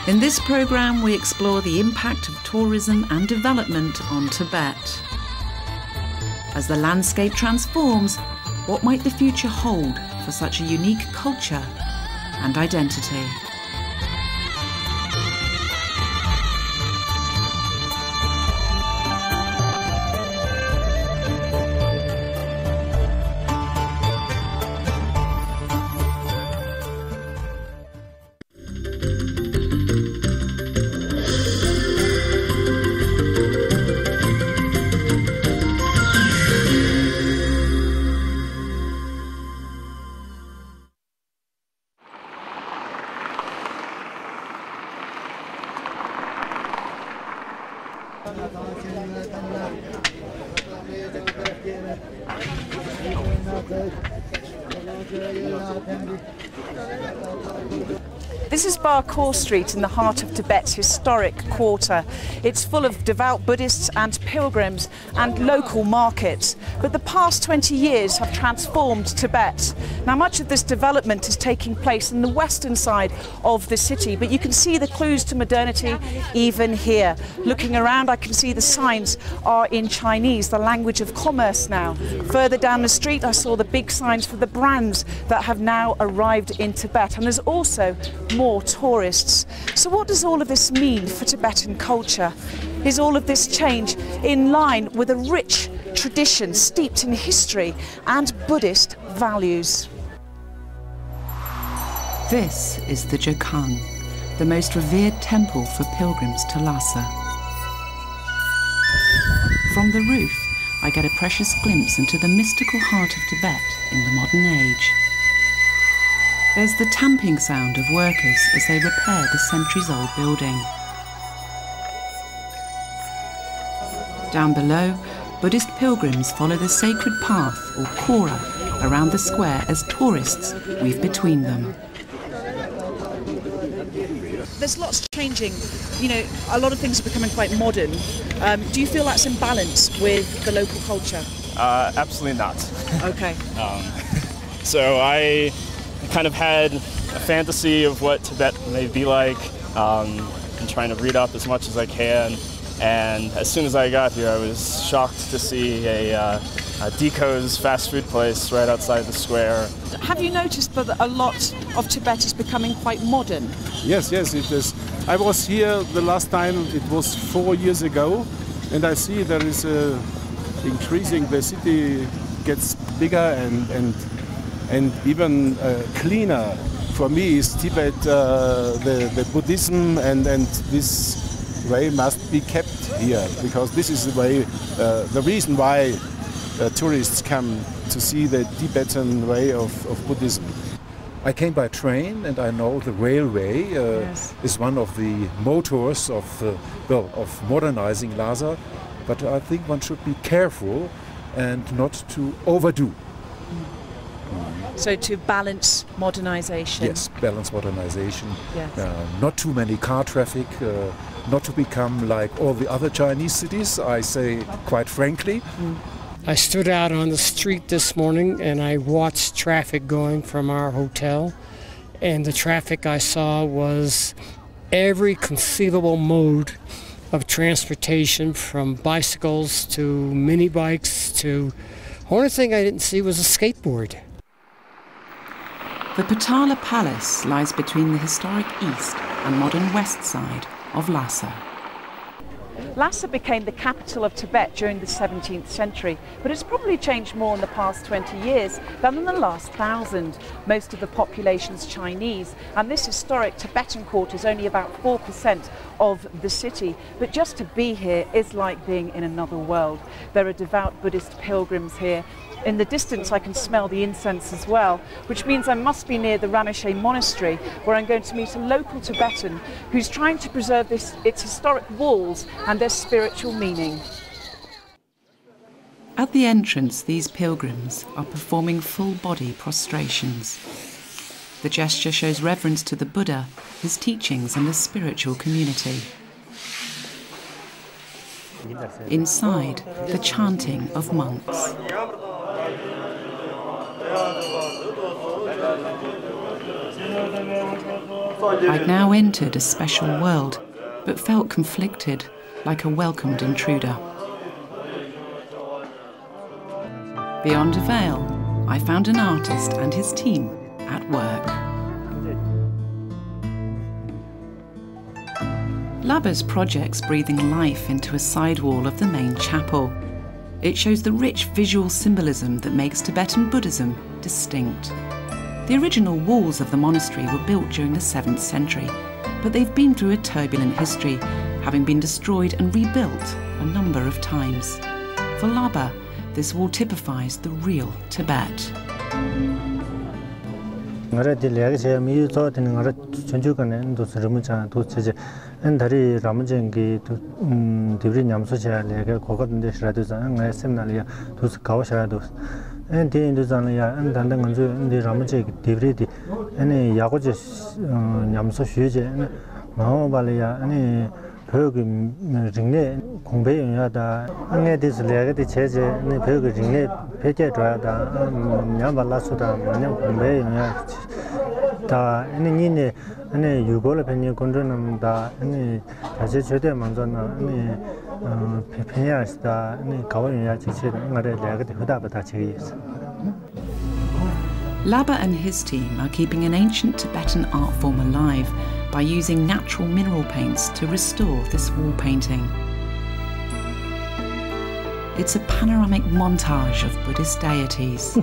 In this programme, we explore the impact of tourism and development on Tibet. As the landscape transforms, what might the future hold for such a unique culture and identity? This is Bar Khor Street in the heart of Tibet's historic quarter. It's full of devout Buddhists and pilgrims and local markets. But the past 20 years have transformed Tibet. Now, much of this development is taking place in the western side of the city, but you can see the clues to modernity even here. Looking around, I can see the signs are in Chinese, the language of commerce now. Further down the street, I saw the big signs for the brands that have now arrived in Tibet. And there's also more tourists. So what does all of this mean for Tibetan culture? Is all of this change in line with a rich tradition steeped in history and Buddhist values? This is the Jokang, the most revered temple for pilgrims to Lhasa. From the roof, I get a precious glimpse into the mystical heart of Tibet in the modern age. There's the tamping sound of workers as they repair the centuries-old building. Down below, Buddhist pilgrims follow the sacred path, or kora, around the square as tourists weave between them. There's lots changing. You know, a lot of things are becoming quite modern. Do you feel that's in balance with the local culture? Absolutely not. Okay. So I kind of had a fantasy of what Tibet may be like, and trying to read up as much as I can. And as soon as I got here, I was shocked to see a Deco's fast food place right outside the square. Have you noticed that a lot of Tibet is becoming quite modern? Yes, it is. I was here the last time, it was 4 years ago, and I see there is increasing, the city gets bigger and even cleaner. For me is Tibet, the Buddhism and this way must be kept here, because this is the way, the reason why tourists come to see the Tibetan way of Buddhism. I came by train, and I know the railway is one of the motors of modernizing Lhasa, but I think one should be careful and not to overdo. So to balance modernization? Yes, balance modernization. Yes. Not too many car traffic, not to become like all the other Chinese cities, I say quite frankly. I stood out on the street this morning and I watched traffic going from our hotel, and the traffic I saw was every conceivable mode of transportation, from bicycles to mini bikes to... The only thing I didn't see was a skateboard. The Potala Palace lies between the historic east and modern west side of Lhasa. Lhasa became the capital of Tibet during the 17th century, but it's probably changed more in the past 20 years than in the last 1,000. Most of the population's Chinese, and this historic Tibetan quarter is only about 4% of the city. But just to be here is like being in another world. There are devout Buddhist pilgrims here. In the distance I can smell the incense as well, which means I must be near the Rameshe monastery, where I'm going to meet a local Tibetan who's trying to preserve its historic walls and their spiritual meaning. At the entrance, these pilgrims are performing full-body prostrations. The gesture shows reverence to the Buddha, his teachings and the spiritual community. Inside, the chanting of monks. I'd now entered a special world, but felt conflicted, like a welcomed intruder. Beyond a veil, I found an artist and his team at work. Laba's project's breathing life into a sidewall of the main chapel. It shows the rich visual symbolism that makes Tibetan Buddhism distinct. The original walls of the monastery were built during the 7th century, but they've been through a turbulent history, having been destroyed and rebuilt a number of times. For Laba, this wall typifies the real Tibet. Laba and his team are keeping an ancient Tibetan art form alive by using natural mineral paints to restore this wall painting. It's a panoramic montage of Buddhist deities.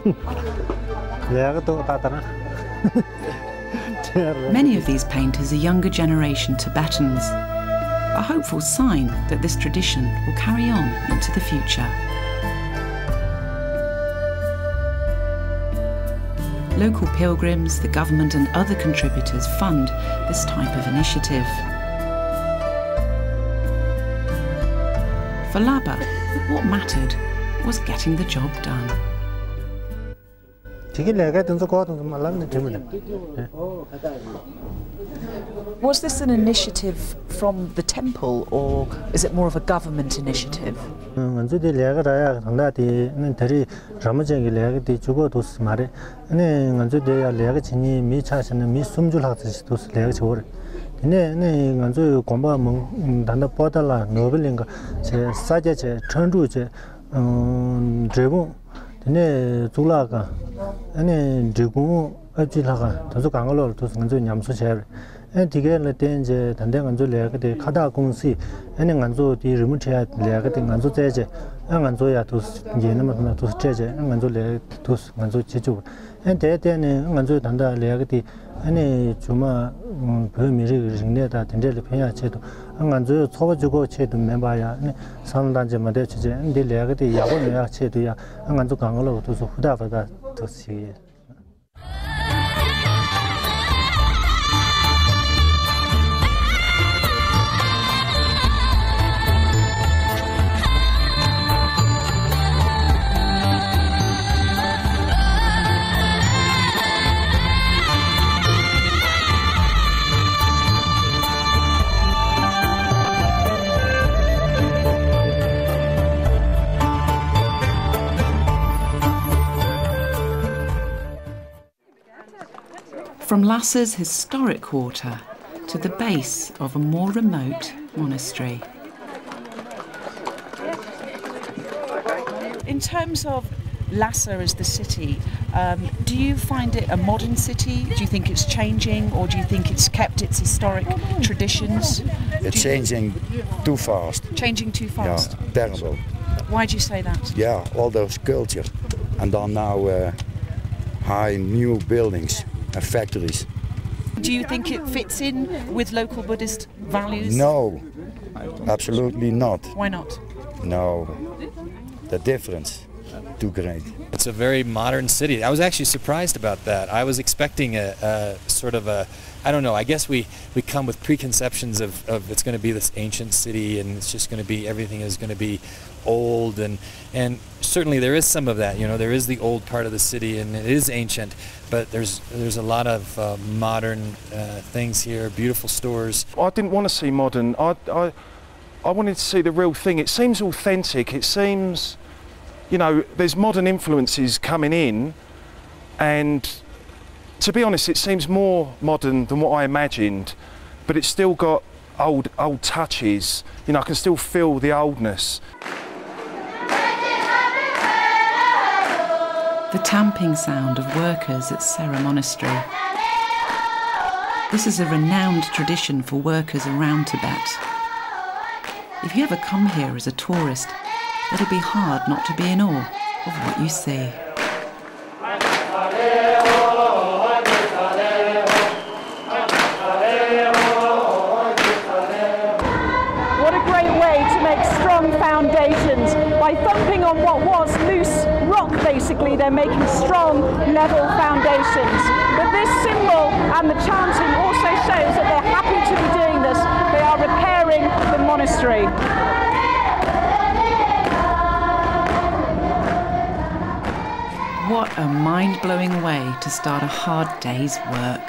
Many of these painters are younger generation Tibetans, a hopeful sign that this tradition will carry on into the future. Local pilgrims, the government and other contributors fund this type of initiative. For Laba, what mattered was getting the job done. Was this an initiative from the temple, or is it more of a government initiative? From Lhasa's historic quarter to the base of a more remote monastery. In terms of Lhasa as the city, do you find it a modern city? Do you think it's changing, or do you think it's kept its historic traditions? It's changing too fast. Changing too fast? Yeah, terrible. Why do you say that? Yeah, all those culture. And then now high new buildings and factories. Do you think it fits in with local Buddhist values? No, absolutely not. Why not? No, the difference too great. It's a very modern city. I was actually surprised about that. I was expecting a sort of a, I don't know, I guess we come with preconceptions of it's going to be this ancient city and it's just going to be, everything is going to be old, and certainly there is some of that, you know, there is the old part of the city and it is ancient, but there's a lot of modern things here, beautiful stores. I didn't want to see modern, I wanted to see the real thing. It seems authentic, it seems, you know, there's modern influences coming in, and to be honest, it seems more modern than what I imagined, but it's still got old touches. You know, I can still feel the oldness. The tamping sound of workers at Sera Monastery. This is a renowned tradition for workers around Tibet. If you ever come here as a tourist, it'll be hard not to be in awe of what you see. What a great way to make strong foundations. By thumping on what was loose rock, basically, they're making strong, level foundations. But this symbol and the chanting also shows that they're happy to be doing this. They are repairing the monastery. What a mind-blowing way to start a hard day's work.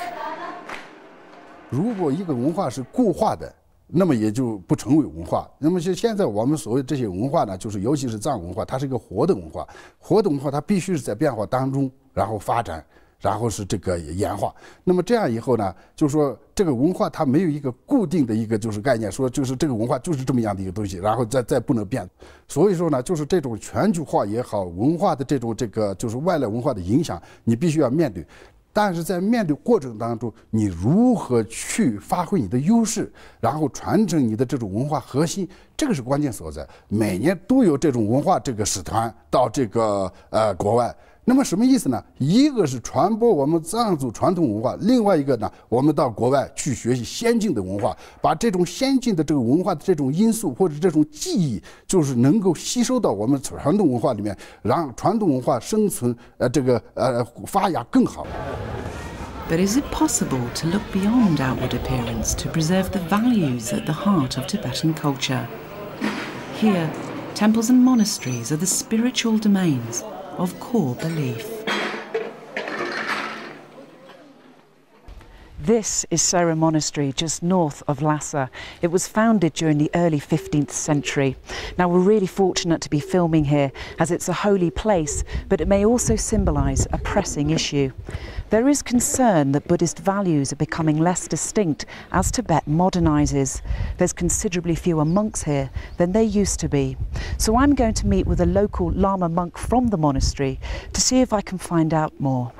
如果一个文化是固化的，那么也就不成为文化。那么现在我们所谓这些文化呢，就是尤其是藏文化，它是一个活的文化。活的文化它必须是在变化当中，然后发展，然后是这个演化。那么这样以后呢，就是说这个文化它没有一个固定的一个就是概念，说就是这个文化就是这么样的一个东西，然后再不能变。所以说呢，就是这种全球化也好，文化的这个就是外来文化的影响，你必须要面对。但是在面对过程当中，你如何去发挥你的优势，然后传承你的这种文化核心，这个是关键所在。每年都有这种文化这个使团到这个国外。那么什么意思呢？一个是传播我们藏族传统文化，另外一个呢，我们到国外去学习先进的文化，把这种先进的这个文化的这种因素或者这种技艺，就是能够吸收到我们传统文化里面，让传统文化生存发芽更好。But is it possible to look beyond outward appearance to preserve the values at the heart of Tibetan culture? Here, temples and monasteries are the spiritual domains of core belief. This is Sera Monastery, just north of Lhasa. It was founded during the early 15th century. Now, we're really fortunate to be filming here as it's a holy place, but it may also symbolise a pressing issue. There is concern that Buddhist values are becoming less distinct as Tibet modernises. There's considerably fewer monks here than there used to be. So I'm going to meet with a local Lama monk from the monastery to see if I can find out more.